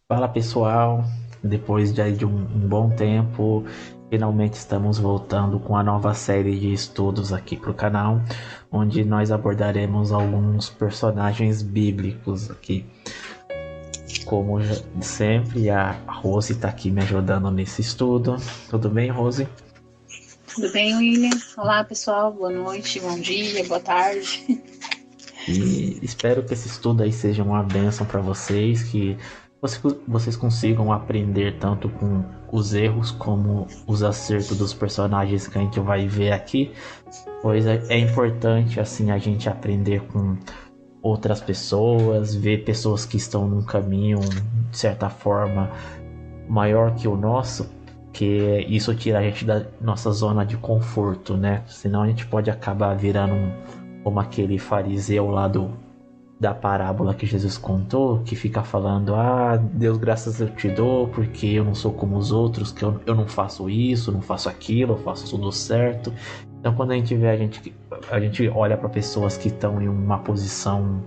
Fala pessoal, depois de um bom tempo, finalmente estamos voltando com a nova série de estudos aqui para o canal, onde nós abordaremos alguns personagens bíblicos aqui. Como sempre, a Rose está aqui me ajudando nesse estudo. Tudo bem, Rose? Tudo bem, William? Olá, pessoal. Boa noite, bom dia, boa tarde. E espero que esse estudo aí seja uma bênção para vocês, que vocês consigam aprender tanto com os erros como os acertos dos personagens que a gente vai ver aqui, pois é importante assim a gente aprender com outras pessoas, ver pessoas que estão num caminho de certa forma maior que o nosso, que isso tira a gente da nossa zona de conforto, né? Senão a gente pode acabar virando como aquele fariseu lá da parábola que Jesus contou, que fica falando: Ah, Deus, graças eu te dou, porque eu não sou como os outros, que eu não faço isso, não faço aquilo, eu faço tudo certo. Então, quando a gente vê a gente olha para pessoas que estão em uma posição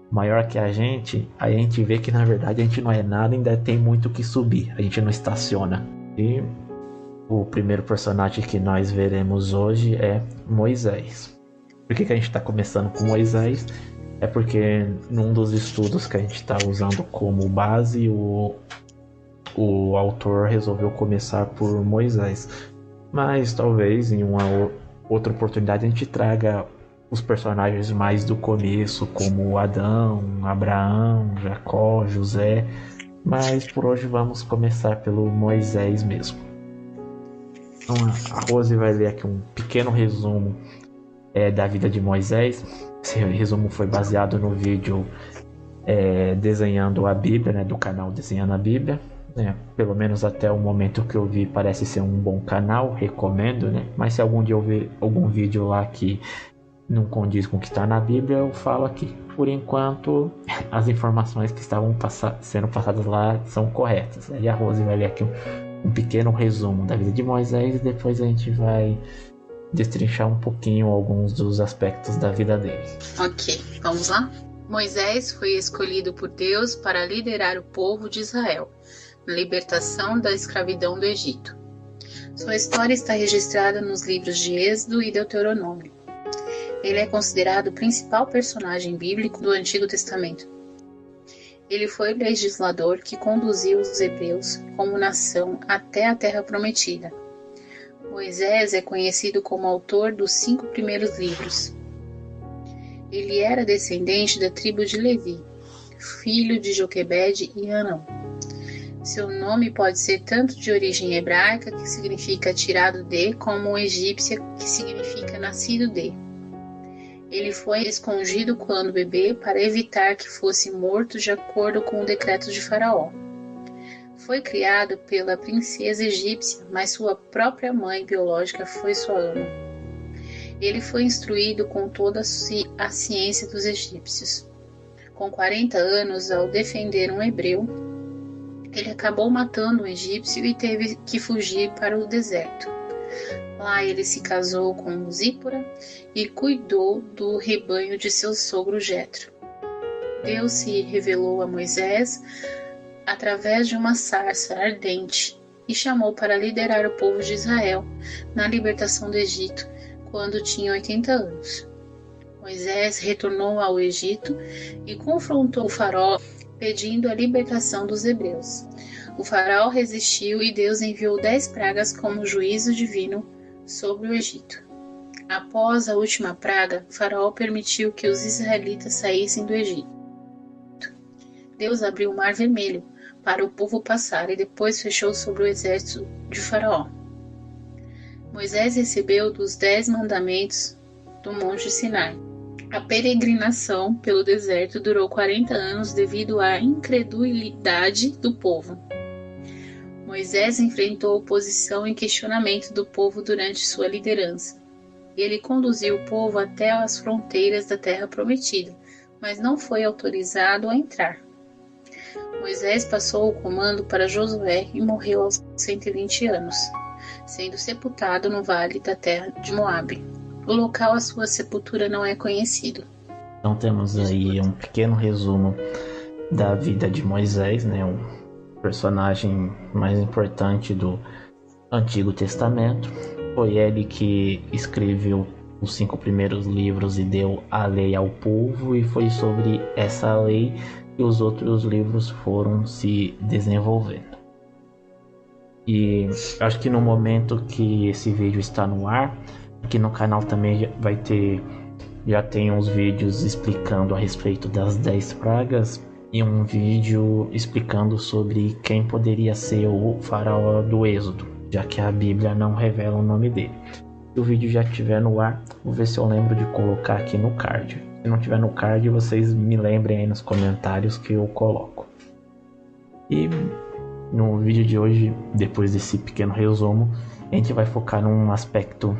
maior que a gente vê que na verdade a gente não é nada, ainda tem muito que subir, a gente não estaciona. E o primeiro personagem que nós veremos hoje é Moisés. Por que a gente está começando com Moisés? É porque num dos estudos que a gente está usando como base, o autor resolveu começar por Moisés. Mas talvez em uma outra oportunidade a gente traga os personagens mais do começo, como Adão, Abraão, Jacó, José. Mas por hoje vamos começar pelo Moisés mesmo. Então a Rose vai ler aqui um pequeno resumo da vida de Moisés. Esse resumo foi baseado no vídeo Desenhando a Bíblia, né, do canal Desenhando a Bíblia. Pelo menos até o momento que eu vi, parece ser um bom canal, recomendo, né? Mas se algum dia eu ver algum vídeo lá que não condiz com o que está na Bíblia, eu falo aqui. Por enquanto, as informações que estavam sendo passadas lá são corretas. Aí a Rose vai ler aqui um pequeno resumo da vida de Moisés e depois a gente vai destrinchar um pouquinho alguns dos aspectos da vida dele. Ok, vamos lá? Moisés foi escolhido por Deus para liderar o povo de Israel na libertação da escravidão do Egito. Sua história está registrada nos livros de Êxodo e Deuteronômio. Ele é considerado o principal personagem bíblico do Antigo Testamento. Ele foi o legislador que conduziu os hebreus como nação até a Terra Prometida. Moisés é conhecido como autor dos 5 primeiros livros. Ele era descendente da tribo de Levi, filho de Joquebede e Anão. Seu nome pode ser tanto de origem hebraica, que significa tirado de, como egípcia, que significa nascido de. Ele foi escondido quando bebê para evitar que fosse morto de acordo com o decreto de Faraó. Foi criado pela princesa egípcia, mas sua própria mãe biológica foi sua ama. Ele foi instruído com toda a ciência dos egípcios. Com 40 anos, ao defender um hebreu, ele acabou matando um egípcio e teve que fugir para o deserto. Lá ele se casou com Zípora e cuidou do rebanho de seu sogro Jetro. Deus se revelou a Moisés através de uma sarça ardente e chamou para liderar o povo de Israel na libertação do Egito quando tinha 80 anos. Moisés retornou ao Egito e confrontou o faraó pedindo a libertação dos hebreus. O faraó resistiu e Deus enviou 10 pragas como juízo divino sobre o Egito. Após a última praga, o faraó permitiu que os israelitas saíssem do Egito. Deus abriu o Mar Vermelho para o povo passar e depois fechou sobre o exército de faraó. Moisés recebeu dos 10 mandamentos do Monte Sinai. A peregrinação pelo deserto durou 40 anos devido à incredulidade do povo. Moisés enfrentou oposição e questionamento do povo durante sua liderança. Ele conduziu o povo até as fronteiras da Terra Prometida, mas não foi autorizado a entrar. Moisés passou o comando para Josué e morreu aos 120 anos, sendo sepultado no vale da terra de Moabe. O local a sua sepultura não é conhecido. Então temos aí um pequeno resumo da vida de Moisés, né? personagem mais importante do Antigo Testamento. Foi ele que escreveu os 5 primeiros livros e deu a lei ao povo, e foi sobre essa lei que os outros livros foram se desenvolvendo. E acho que no momento que esse vídeo está no ar, aqui no canal também já tem uns vídeos explicando a respeito das 10 pragas e um vídeo explicando sobre quem poderia ser o faraó do Êxodo, já que a Bíblia não revela o nome dele. Se o vídeo já estiver no ar, vou ver se eu lembro de colocar aqui no card. Se não estiver no card, vocês me lembrem aí nos comentários que eu coloco. E no vídeo de hoje, depois desse pequeno resumo, a gente vai focar num aspecto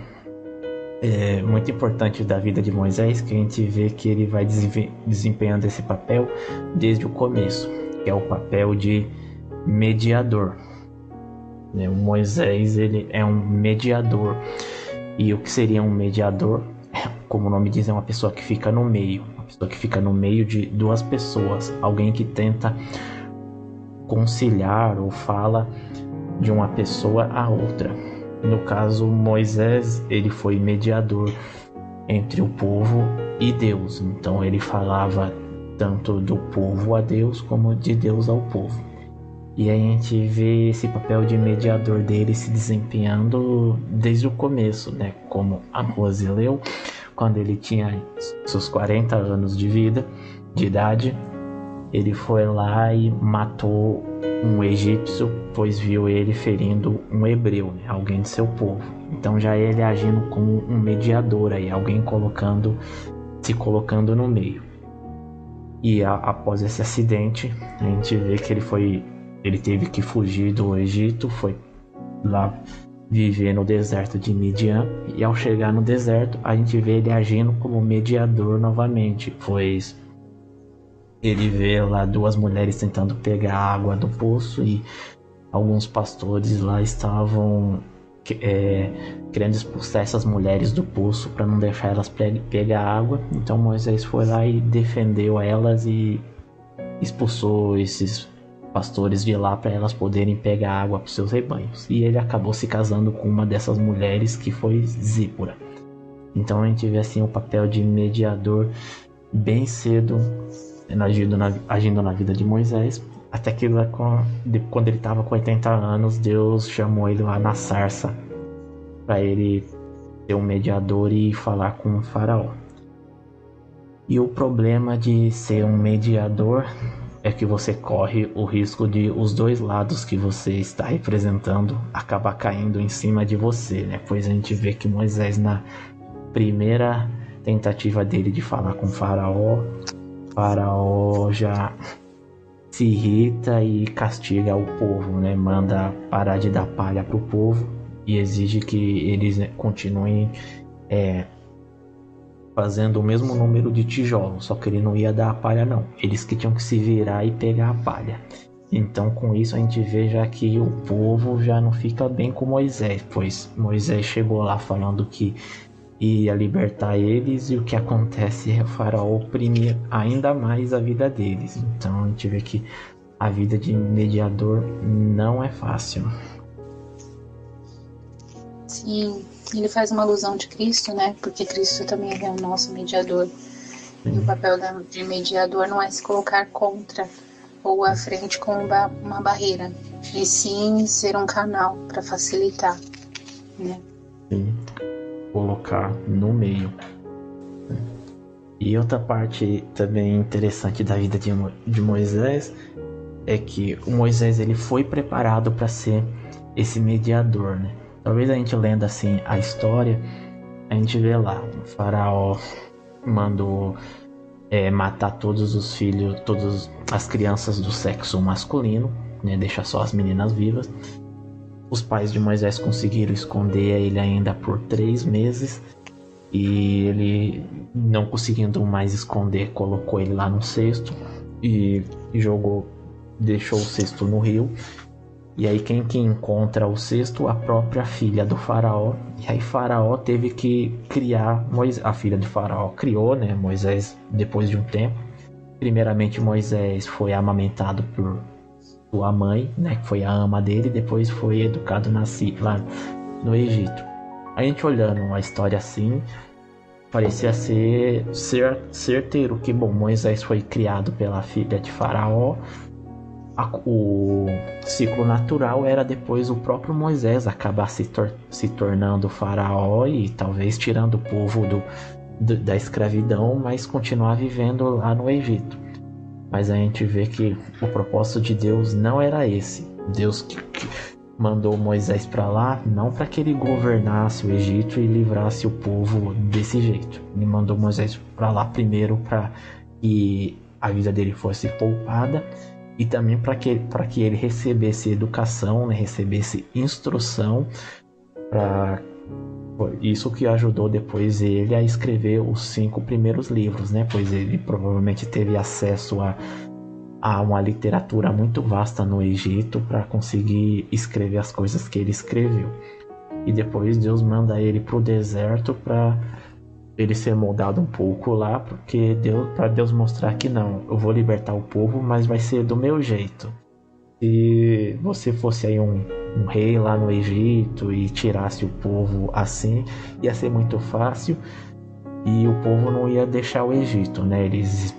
muito importante da vida de Moisés, que a gente vê que ele vai desempenhando esse papel desde o começo, que é o papel de mediador. O Moisés, ele é um mediador. E o que seria um mediador? Como o nome diz, é uma pessoa que fica no meio. Uma pessoa que fica no meio de duas pessoas. Alguém que tenta conciliar ou fala de uma pessoa a outra. No caso, Moisés, ele foi mediador entre o povo e Deus. Então ele falava tanto do povo a Deus como de Deus ao povo. E aí a gente vê esse papel de mediador dele se desempenhando desde o começo, né? Como a Rose leu, quando ele tinha seus 40 anos de idade, ele foi lá e matou um egípcio, pois viu ele ferindo um hebreu, né? Alguém de seu povo. Então já ele agindo como um mediador aí, alguém se colocando no meio. E após esse acidente, a gente vê que ele teve que fugir do Egito, foi lá viver no deserto de Midian, e ao chegar no deserto, a gente vê ele agindo como mediador novamente, pois ele vê lá 2 mulheres tentando pegar água do poço, e alguns pastores lá estavam querendo expulsar essas mulheres do poço para não deixar elas pegar água. Então Moisés foi lá e defendeu elas e expulsou esses pastores de lá para elas poderem pegar água para os seus rebanhos. E ele acabou se casando com uma dessas mulheres, que foi Zípora. Então a gente vê assim o papel de mediador bem cedo agindo na vida de Moisés, até que quando ele estava com 80 anos, Deus chamou ele lá na sarça para ele ser um mediador e falar com o faraó. E o problema de ser um mediador é que você corre o risco de os 2 lados que você está representando acabar caindo em cima de você, né? Pois a gente vê que Moisés, na primeira tentativa dele de falar com o faraó já se irrita e castiga o povo, né? Manda parar de dar palha para o povo e exige que eles, né, continuem fazendo o mesmo número de tijolos, só que ele não ia dar a palha não, eles que tinham que se virar e pegar a palha. Então com isso a gente vê já que o povo já não fica bem com Moisés, pois Moisés chegou lá falando que ia libertar eles, e o que acontece é o faraó oprimir ainda mais a vida deles. Então a gente vê que a vida de mediador não é fácil. Sim, ele faz uma alusão de Cristo, né? Porque Cristo também é o nosso mediador. Sim. E o papel de mediador não é se colocar contra ou à frente com uma barreira, e sim ser um canal para facilitar, né? Sim, colocar no meio. E outra parte também interessante da vida de Moisés é que o Moisés ele foi preparado para ser esse mediador, né? Talvez a gente lendo assim a história, a gente vê lá, o faraó mandou matar todos os filhos, todas as crianças do sexo masculino, né? Deixar só as meninas vivas. Os pais de Moisés conseguiram esconder ele ainda por 3 meses, e ele, não conseguindo mais esconder, colocou ele lá no cesto e deixou o cesto no rio. E aí quem que encontra o cesto? A própria filha do faraó. E aí faraó teve que criar Moisés. A filha de faraó criou, né, Moisés depois de um tempo. Primeiramente Moisés foi amamentado por sua mãe, né, que foi a ama dele, e depois foi educado lá no Egito. A gente olhando a história assim, parecia ser certeiro que, bom, Moisés foi criado pela filha de Faraó. O ciclo natural era depois o próprio Moisés acabar se tornando Faraó e talvez tirando o povo da escravidão, mas continuar vivendo lá no Egito. Mas a gente vê que o propósito de Deus não era esse. Deus que mandou Moisés para lá não para que ele governasse o Egito e livrasse o povo desse jeito. Ele mandou Moisés para lá primeiro para que a vida dele fosse poupada e também para que ele recebesse educação, né, recebesse instrução, para isso que ajudou depois ele a escrever os 5 primeiros livros, né? Pois ele provavelmente teve acesso a uma literatura muito vasta no Egito para conseguir escrever as coisas que ele escreveu. E depois Deus manda ele para o deserto para ele ser moldado um pouco lá, porque para Deus mostrar que não, eu vou libertar o povo, mas vai ser do meu jeito. Se você fosse aí um rei lá no Egito e tirasse o povo assim, ia ser muito fácil e o povo não ia deixar o Egito, né? Eles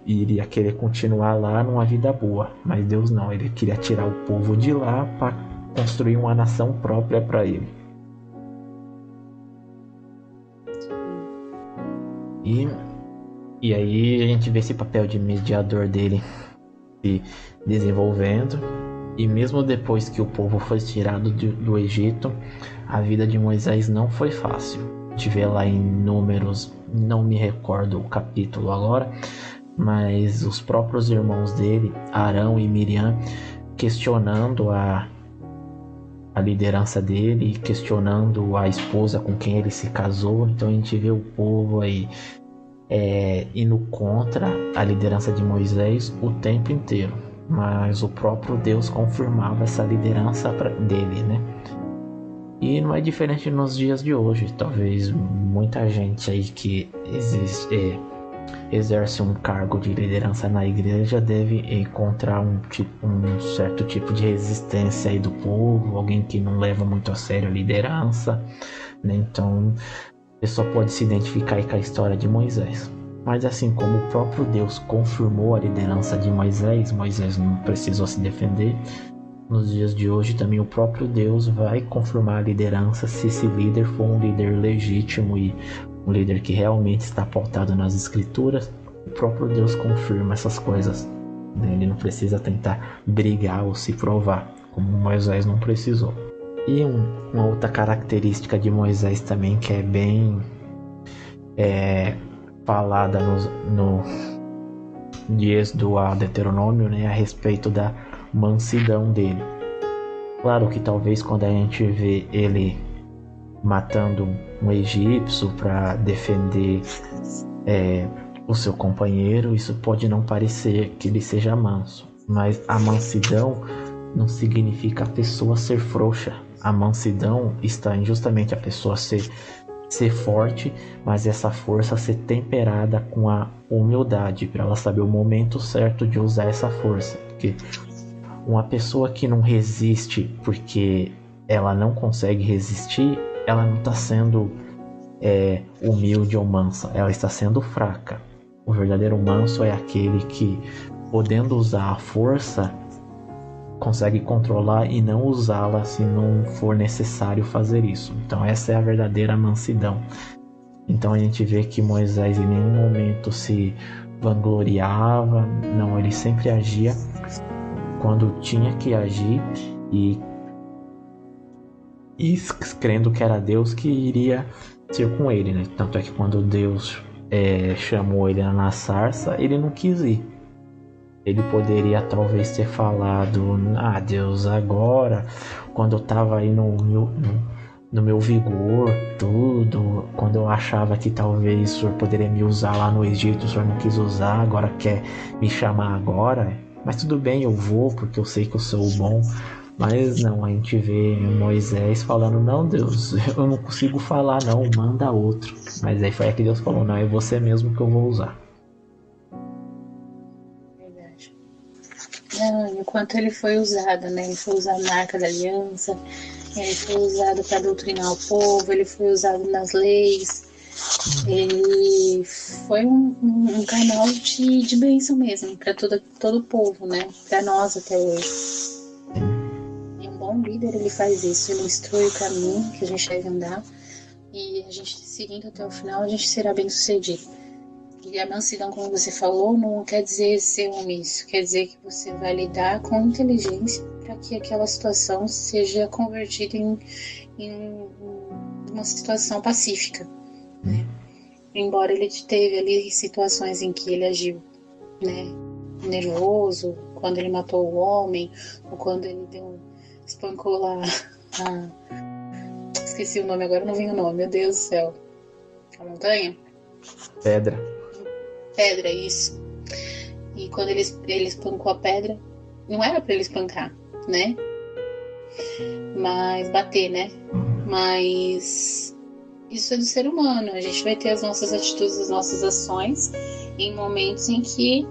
iriam querer continuar lá numa vida boa, mas Deus não, ele queria tirar o povo de lá para construir uma nação própria para ele. E aí a gente vê esse papel de mediador dele se desenvolvendo. E mesmo depois que o povo foi tirado do Egito, a vida de Moisés não foi fácil. A gente vê lá em Números, não me recordo o capítulo agora, mas os próprios irmãos dele, Arão e Miriam, questionando a liderança dele, questionando a esposa com quem ele se casou. Então a gente vê o povo aí indo contra a liderança de Moisés o tempo inteiro, mas o próprio Deus confirmava essa liderança dele, né? E não é diferente nos dias de hoje. Talvez muita gente aí que exerce um cargo de liderança na igreja deve encontrar um certo tipo de resistência aí do povo, alguém que não leva muito a sério a liderança, né? Então a pessoa pode se identificar aí com a história de Moisés. Mas assim como o próprio Deus confirmou a liderança de Moisés, Moisés não precisou se defender. Nos dias de hoje também o próprio Deus vai confirmar a liderança se esse líder for um líder legítimo e um líder que realmente está pautado nas escrituras. O próprio Deus confirma essas coisas, né? Ele não precisa tentar brigar ou se provar, como Moisés não precisou. E uma outra característica de Moisés também que é bem falada de Êxodo a Deuteronômio, né, a respeito da mansidão dele. Claro que talvez quando a gente vê ele matando um egípcio para defender o seu companheiro, isso pode não parecer que ele seja manso, mas a mansidão não significa a pessoa ser frouxa. A mansidão está em justamente a pessoa ser forte, mas essa força ser temperada com a humildade, para ela saber o momento certo de usar essa força. Porque uma pessoa que não resiste porque ela não consegue resistir, ela não está sendo humilde ou mansa, ela está sendo fraca. O verdadeiro manso é aquele que, podendo usar a força, consegue controlar e não usá-la se não for necessário fazer isso. Então essa é a verdadeira mansidão. Então a gente vê que Moisés em nenhum momento se vangloriava, não, ele sempre agia quando tinha que agir e crendo que era Deus que iria ser com ele, né? Tanto é que quando Deus chamou ele na sarça, ele não quis ir. Ele poderia talvez ter falado: Deus, agora, quando eu estava aí no meu vigor, tudo, quando eu achava que talvez o Senhor poderia me usar lá no Egito, o Senhor não quis usar, agora quer me chamar agora. Mas tudo bem, eu vou, porque eu sei que eu sou bom. Mas não, a gente vê Moisés falando: não, Deus, eu não consigo falar não, manda outro. Mas aí foi aí que Deus falou: não, é você mesmo que eu vou usar. Não, enquanto ele foi usado, né? Ele foi usado na Arca da Aliança, ele foi usado para doutrinar o povo, ele foi usado nas leis, ele foi um canal de bênção mesmo para todo o povo, né? Para nós até hoje. E um bom líder, ele faz isso, ele instrui o caminho que a gente deve andar e a gente seguindo até o final, a gente será bem sucedido. E a mansidão, como você falou, não quer dizer ser omisso, quer dizer que você vai lidar com inteligência para que aquela situação seja convertida em uma situação pacífica, né? Embora ele teve ali situações em que ele agiu, né, nervoso, quando ele matou o homem, ou quando ele espancou lá esqueci o nome agora, não vem o nome, meu Deus do céu. A montanha? Pedra, isso. E quando ele espancou a pedra, não era para ele espancar, né? Mas bater, né? Mas isso é do ser humano. A gente vai ter as nossas atitudes, as nossas ações em momentos em que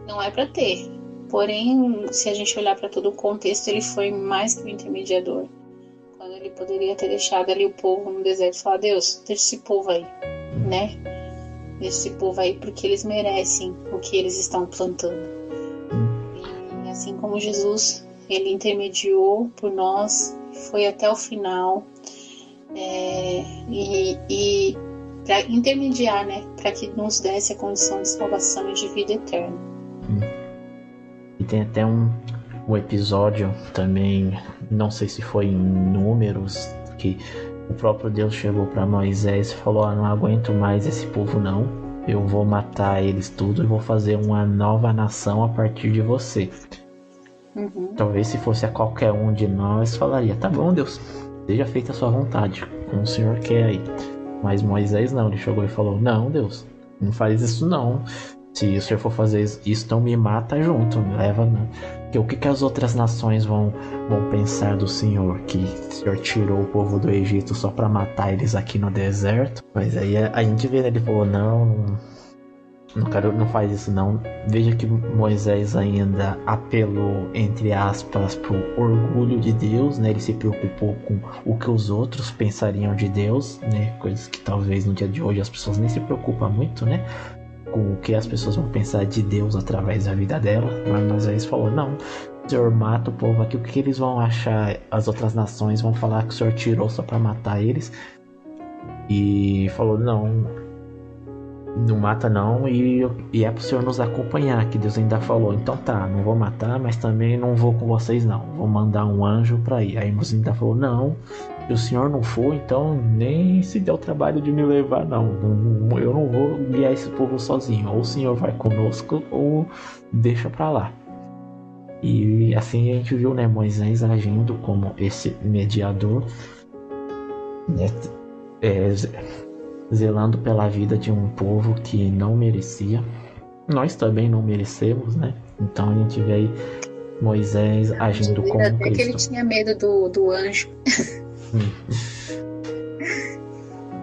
não é para ter. Porém, se a gente olhar para todo o contexto, ele foi mais que um intermediador. Quando ele poderia ter deixado ali o povo no deserto e falar: Deus, deixa esse povo aí, né? Deixa esse povo aí porque eles merecem o que eles estão plantando. E assim como Jesus, ele intermediou por nós, foi até o final, e para intermediar, né, para que nos desse a condição de salvação e de vida eterna. E tem até um episódio também, não sei se foi em Números, que o próprio Deus chegou para Moisés e falou: não aguento mais esse povo não, eu vou matar eles tudo e vou fazer uma nova nação a partir de você. Talvez se fosse a qualquer um de nós falaria: tá bom, Deus, seja feita a sua vontade, como o Senhor quer aí. Mas Moisés não, ele chegou e falou: não, Deus, não faz isso não. Se o Senhor for fazer isso, então me mata junto, me leva não. Porque o que as outras nações vão pensar do Senhor? Que o Senhor tirou o povo do Egito só para matar eles aqui no deserto? Mas aí a gente vê, né, ele falou: não faz isso não. Veja que Moisés ainda apelou, entre aspas, pro orgulho de Deus, né? Ele se preocupou com o que os outros pensariam de Deus, né? Coisas que talvez no dia de hoje as pessoas nem se preocupam muito, né? Com o que as pessoas vão pensar de Deus através da vida dela. Mas Moisés falou: não, o Senhor mata o povo aqui, o que eles vão achar? As outras nações vão falar que o Senhor tirou só para matar eles. E falou: não mata não, e é pro Senhor nos acompanhar, que Deus ainda falou: então tá, não vou matar, mas também não vou com vocês não, vou mandar um anjo pra ir. Aí Deus ainda falou: não, se o Senhor não for, então nem se der o trabalho de me levar não, eu não vou guiar esse povo sozinho, ou o Senhor vai conosco ou deixa pra lá. E assim a gente viu, né, Moisés agindo como esse mediador, né, zelando pela vida de um povo que não merecia. Nós também não merecemos, né? Então a gente vê aí Moisés agindo como até Cristo. Que ele tinha medo do anjo.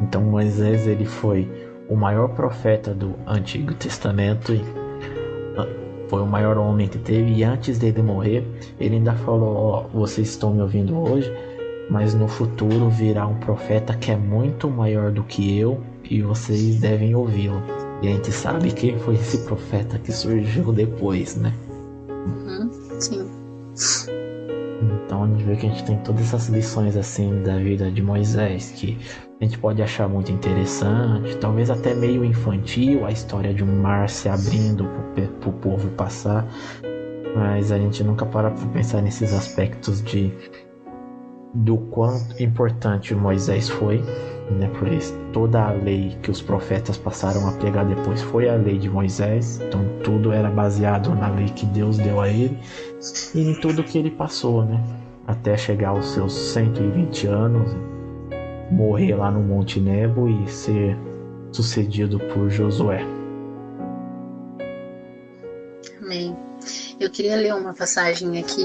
Então Moisés, ele foi o maior profeta do Antigo Testamento e foi o maior homem que teve. E antes dele morrer, ele ainda falou: ó, vocês estão me ouvindo hoje, mas no futuro virá um profeta que é muito maior do que eu e vocês devem ouvi-lo. E a gente sabe quem foi esse profeta que surgiu depois, né? Sim. Então a gente vê que a gente tem todas essas lições assim da vida de Moisés que a gente pode achar muito interessante, talvez até meio infantil, a história de um mar se abrindo pro povo passar, mas a gente nunca para pra pensar nesses aspectos do quanto importante Moisés foi, né? Por isso, toda a lei que os profetas passaram a pregar depois foi a lei de Moisés, então tudo era baseado na lei que Deus deu a ele e em tudo que ele passou, né? Até chegar aos seus 120 anos, morrer lá no Monte Nebo e ser sucedido por Josué. Amém. Eu queria ler uma passagem aqui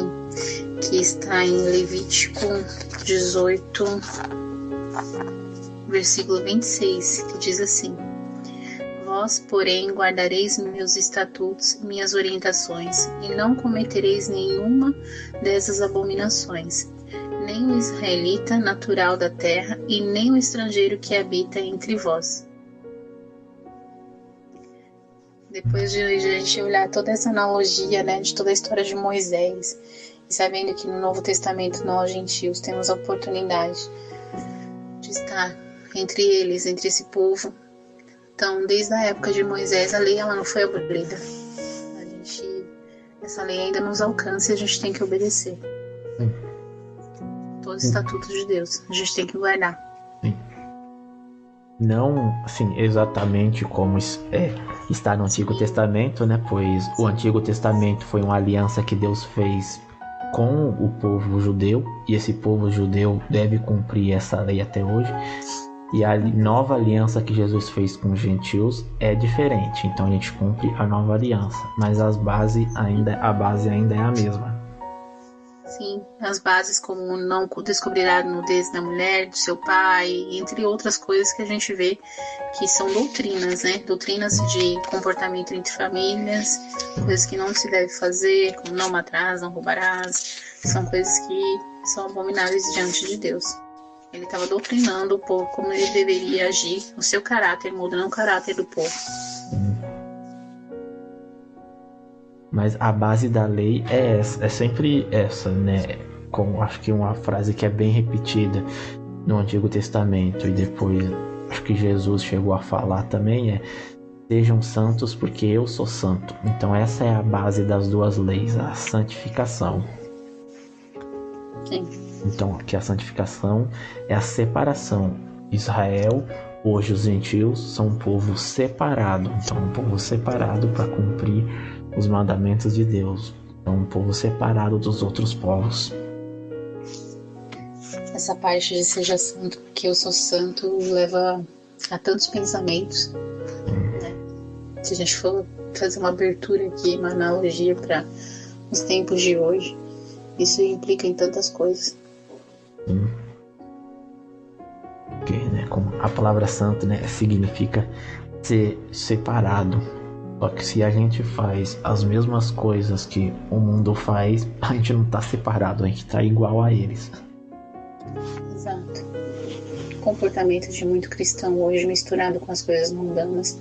que está em Levítico 18, versículo 26, que diz assim: Vós, porém, guardareis meus estatutos, minhas orientações, e não cometereis nenhuma dessas abominações, nem o israelita natural da terra, e nem o estrangeiro que habita entre vós. Depois de a gente olhar toda essa analogia, né, de toda a história de Moisés, e sabendo que no Novo Testamento nós, gentios, temos a oportunidade de estar entre eles, entre esse povo. Então, desde a época de Moisés, a lei ela não foi abolida. Essa lei ainda nos alcança e a gente tem que obedecer. Sim. Todos os estatutos de Deus, a gente tem que guardar. Sim. Não, assim, exatamente como está no Antigo Testamento, né? Pois o Antigo Testamento foi uma aliança que Deus fez com o povo judeu, e esse povo judeu deve cumprir essa lei até hoje. E a nova aliança que Jesus fez com os gentios é diferente. Então a gente cumpre a nova aliança, mas a base ainda é a mesma. Sim, as bases como não descobrirá a nudez da mulher, do seu pai, entre outras coisas que a gente vê que são doutrinas, né? Doutrinas de comportamento entre famílias, coisas que não se deve fazer, como não matarás, não roubarás, são coisas que são abomináveis diante de Deus. Ele estava doutrinando o povo como ele deveria agir, o seu caráter, mudando o caráter do povo. Mas a base da lei é sempre essa, né? Como acho que uma frase que é bem repetida no Antigo Testamento e depois acho que Jesus chegou a falar também sejam santos porque eu sou santo. Então essa é a base das duas leis, a santificação. Sim. Então que a santificação é a separação. Israel, hoje os gentios são um povo separado. Então um povo separado para cumprir os mandamentos de Deus. É um povo separado dos outros povos. Essa parte de seja santo porque eu sou santo leva a tantos pensamentos, né? Se a gente for fazer uma abertura aqui, uma analogia para os tempos de hoje, isso implica em tantas coisas. Sim. Porque, né, como a palavra santo, né, significa ser separado. Só que se a gente faz as mesmas coisas que o mundo faz, a gente não está separado, a gente está igual a eles. Exato. O comportamento de muito cristão hoje misturado com as coisas mundanas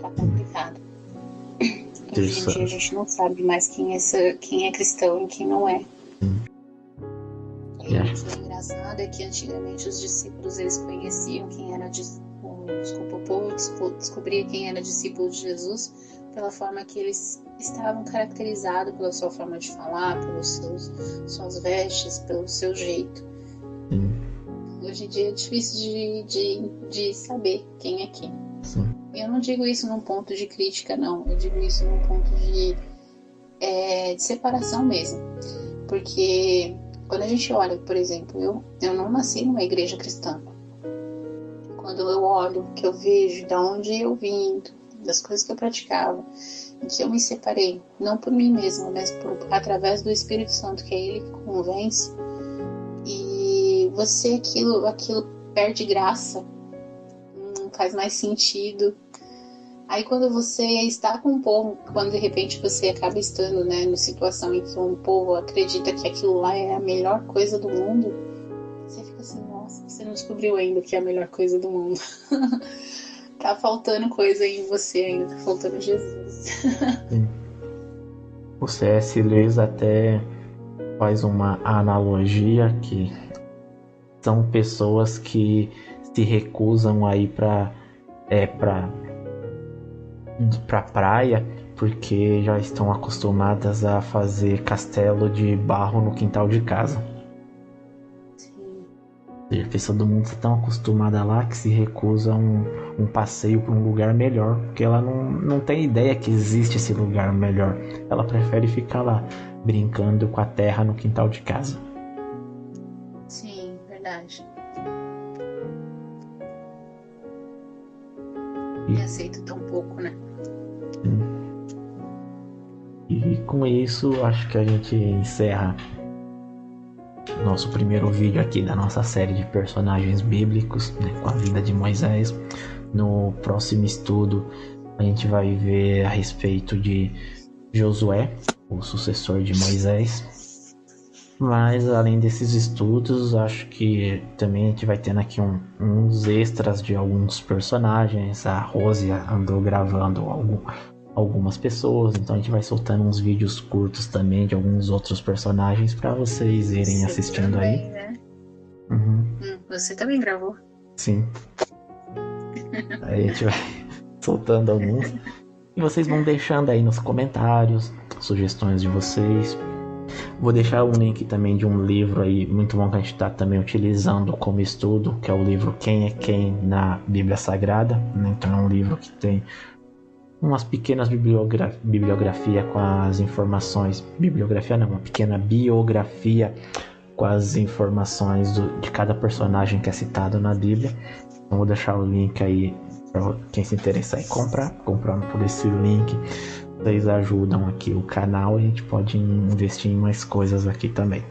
tá complicado. Hoje em dia a gente não sabe mais quem é cristão e quem não é. E o que é engraçado é que antigamente os discípulos eles conheciam quem era o povo descobria quem era discípulo de Jesus pela forma que eles estavam caracterizados, pela sua forma de falar, pelos suas vestes, pelo seu jeito. Hoje em dia é difícil de saber quem é quem. Sim. Eu não digo isso num ponto de crítica, não. Eu digo isso num ponto de separação mesmo. Porque quando a gente olha, por exemplo, eu não nasci numa igreja cristã. Quando eu olho, que eu vejo de onde eu vim, das coisas que eu praticava, em que eu me separei, não por mim mesma, mas através do Espírito Santo, que é Ele que convence, e você, aquilo perde graça, não faz mais sentido. Aí quando você está com um povo, quando de repente você acaba estando, né, numa situação em que um povo acredita que aquilo lá é a melhor coisa do mundo, você fica assim, nossa, você não descobriu ainda o que é a melhor coisa do mundo. Tá faltando coisa em você ainda, tá faltando Jesus. Sim. O C.S. Lewis até faz uma analogia que são pessoas que se recusam a ir pra praia porque já estão acostumadas a fazer castelo de barro no quintal de casa. A pessoa do mundo está tão acostumada lá que se recusa um passeio para um lugar melhor, porque ela não tem ideia que existe esse lugar melhor. Ela prefere ficar lá brincando com a terra no quintal de casa. Sim, verdade. E aceito tão pouco, né? E com isso, acho que a gente encerra nosso primeiro vídeo aqui da nossa série de personagens bíblicos, né, com a vida de Moisés. No próximo estudo, a gente vai ver a respeito de Josué, o sucessor de Moisés. Mas além desses estudos, acho que também a gente vai tendo aqui uns extras de alguns personagens. A Rose andou gravando algumas pessoas, então a gente vai soltando uns vídeos curtos também de alguns outros personagens para vocês irem Você assistindo também, aí. né? Uhum. Você também gravou? Sim. Aí a gente vai soltando alguns. E vocês vão deixando aí nos comentários sugestões de vocês. Vou deixar um link também de um livro aí muito bom que a gente está também utilizando como estudo, que é o livro Quem é Quem na Bíblia Sagrada. Então é um livro que tem umas pequenas bibliografia com as informações. Bibliografia não, uma pequena biografia com as informações de cada personagem que é citado na Bíblia. Então vou deixar o link aí para quem se interessar em comprando por esse link. Vocês ajudam aqui o canal e a gente pode investir em mais coisas aqui também.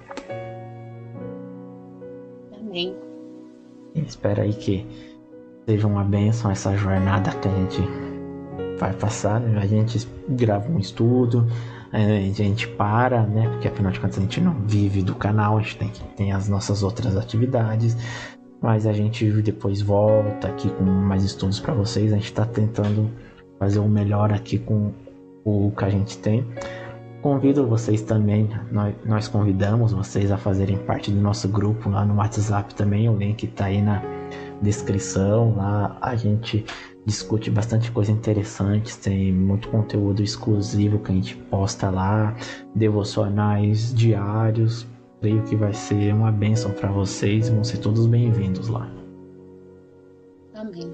Amém. Espero aí que seja uma bênção essa jornada que a gente vai passar. A gente grava um estudo, a gente para, né? Porque afinal de contas a gente não vive do canal, a gente tem as nossas outras atividades. Mas a gente depois volta aqui com mais estudos para vocês. A gente está tentando fazer o melhor aqui com o que a gente tem. Convido vocês também, nós convidamos vocês a fazerem parte do nosso grupo lá no WhatsApp também. O link está aí na descrição. Lá a gente discute bastante coisa interessante, tem muito conteúdo exclusivo que a gente posta lá, devocionais diários. Creio que vai ser uma bênção para vocês, vão ser todos bem-vindos lá. Amém.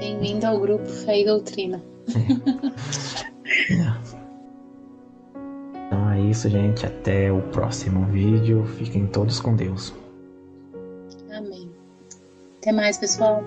Bem-vindo ao grupo Fé e Doutrina. Então é isso, gente. Até o próximo vídeo. Fiquem todos com Deus. Amém. Até mais, pessoal.